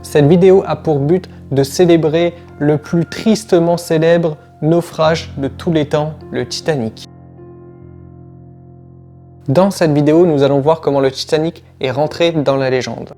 Cette vidéo a pour but de célébrer le plus tristement célèbre naufrage de tous les temps, le Titanic. Dans cette vidéo, nous allons voir comment le Titanic est rentré dans la légende.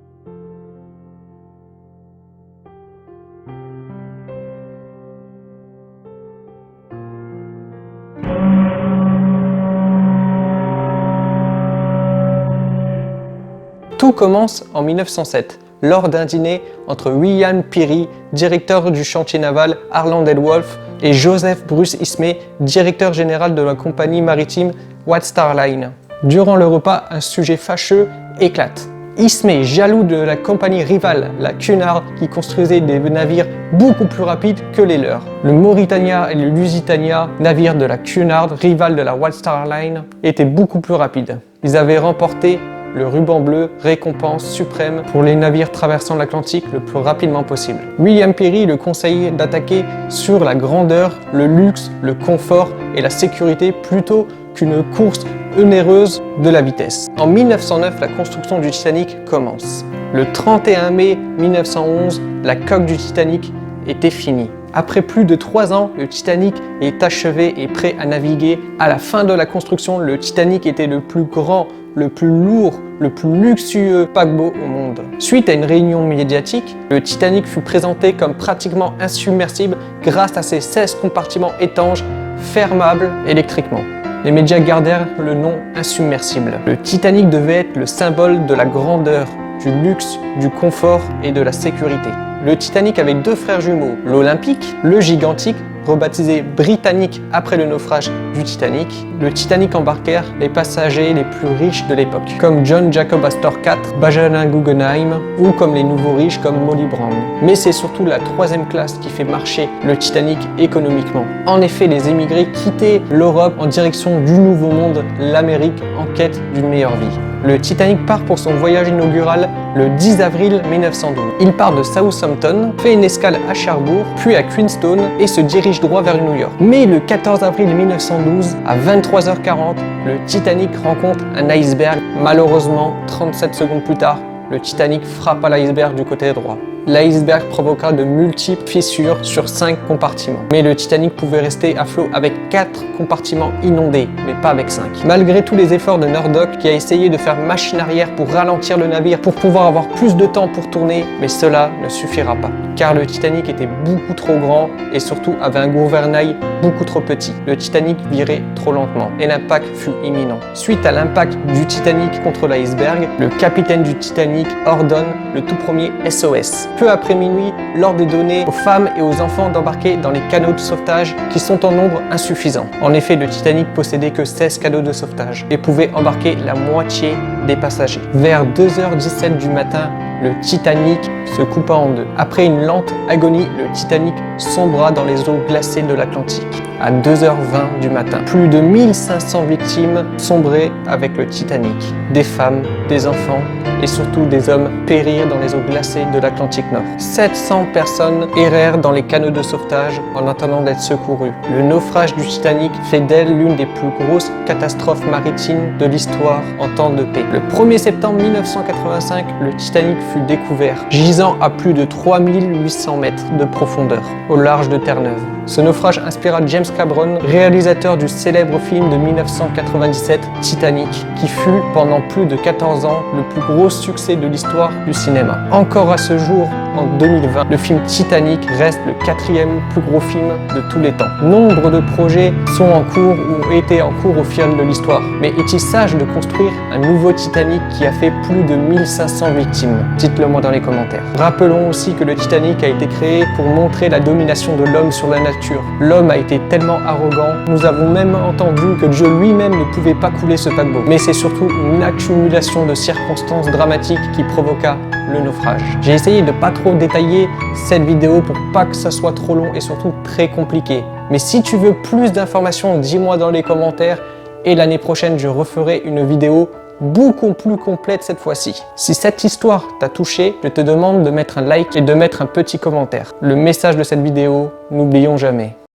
Tout commence en 1907, lors d'un dîner entre William Peary, directeur du chantier naval Harland & Wolff, et Joseph Bruce Ismay, directeur général de la compagnie maritime White Star Line. Durant le repas, un sujet fâcheux éclate. Ismay, jaloux de la compagnie rivale, la Cunard, qui construisait des navires beaucoup plus rapides que les leurs. Le Mauritania et le Lusitania, navires de la Cunard, rival de la White Star Line, étaient beaucoup plus rapides. Ils avaient remporté le ruban bleu, récompense suprême pour les navires traversant l'Atlantique le plus rapidement possible. William Peary le conseillait d'attaquer sur la grandeur, le luxe, le confort et la sécurité plutôt qu'une course onéreuse de la vitesse. En 1909, la construction du Titanic commence. Le 31 mai 1911, la coque du Titanic était finie. Après plus de 3 ans, le Titanic est achevé et prêt à naviguer. À la fin de la construction, le Titanic était le plus grand, le plus lourd, le plus luxueux paquebot au monde. Suite à une réunion médiatique, le Titanic fut présenté comme pratiquement insubmersible grâce à ses 16 compartiments étanches fermables électriquement. Les médias gardèrent le nom insubmersible. Le Titanic devait être le symbole de la grandeur, du luxe, du confort et de la sécurité. Le Titanic avait 2 frères jumeaux, l'Olympique, le Gigantique, rebaptisé Britannique après le naufrage du Titanic. Le Titanic embarquèrent les passagers les plus riches de l'époque, comme John Jacob Astor IV, Benjamin Guggenheim, ou comme les nouveaux riches comme Molly Brown. Mais c'est surtout la 3e classe qui fait marcher le Titanic économiquement. En effet, les émigrés quittaient l'Europe en direction du Nouveau Monde, l'Amérique, en quête d'une meilleure vie. Le Titanic part pour son voyage inaugural le 10 avril 1912. Il part de Southampton, fait une escale à Cherbourg, puis à Queenstown et se dirige droit vers New York. Mais le 14 avril 1912, à 23h40, le Titanic rencontre un iceberg. Malheureusement, 37 secondes plus tard, le Titanic frappe à l'iceberg du côté droit. L'iceberg provoqua de multiples fissures sur 5 compartiments. Mais le Titanic pouvait rester à flot avec 4 compartiments inondés, mais pas avec 5. Malgré tous les efforts de Murdoch, qui a essayé de faire machine arrière pour ralentir le navire, pour pouvoir avoir plus de temps pour tourner, mais cela ne suffira pas. Car le Titanic était beaucoup trop grand et surtout avait un gouvernail beaucoup trop petit. Le Titanic virait trop lentement et l'impact fut imminent. Suite à l'impact du Titanic contre l'iceberg, le capitaine du Titanic ordonne le tout premier SOS. Peu après minuit, l'ordre est donné aux femmes et aux enfants d'embarquer dans les canots de sauvetage qui sont en nombre insuffisant. En effet, le Titanic possédait que 16 canots de sauvetage et pouvait embarquer la moitié des passagers. Vers 2h17 du matin, le Titanic se coupa en deux. Après une lente agonie, le Titanic sombra dans les eaux glacées de l'Atlantique. À 2h20 du matin, plus de 1500 victimes sombraient avec le Titanic. Des femmes, des enfants et surtout des hommes périrent dans les eaux glacées de l'Atlantique Nord. 700 personnes errèrent dans les canots de sauvetage en attendant d'être secourues. Le naufrage du Titanic fait d'elle l'une des plus grosses catastrophes maritimes de l'histoire en temps de paix. Le 1er septembre 1985, le Titanic fut découvert, gisant à plus de 3800 mètres de profondeur, au large de Terre-Neuve. Ce naufrage inspira James Cameron, réalisateur du célèbre film de 1997, Titanic, qui fut pendant plus de 14 ans le plus gros succès de l'histoire du cinéma. Encore à ce jour, en 2020, le film Titanic reste le 4e plus gros film de tous les temps. Nombre de projets sont en cours ou ont été en cours au fil de l'histoire. Mais est-il sage de construire un nouveau Titanic qui a fait plus de 1500 victimes? Dites-le moi dans les commentaires. Rappelons aussi que le Titanic a été créé pour montrer la domination de l'homme sur la nature. L'homme a été tellement arrogant, nous avons même entendu que Dieu lui-même ne pouvait pas couler ce paquebot. Mais c'est surtout une accumulation de circonstances dramatiques qui provoqua le naufrage. J'ai essayé de pas trop détailler cette vidéo pour pas que ça soit trop long et surtout très compliqué. Mais si tu veux plus d'informations, dis-moi dans les commentaires et l'année prochaine je referai une vidéo beaucoup plus complète cette fois-ci. Si cette histoire t'a touché, je te demande de mettre un like et de mettre un petit commentaire. Le message de cette vidéo, n'oublions jamais.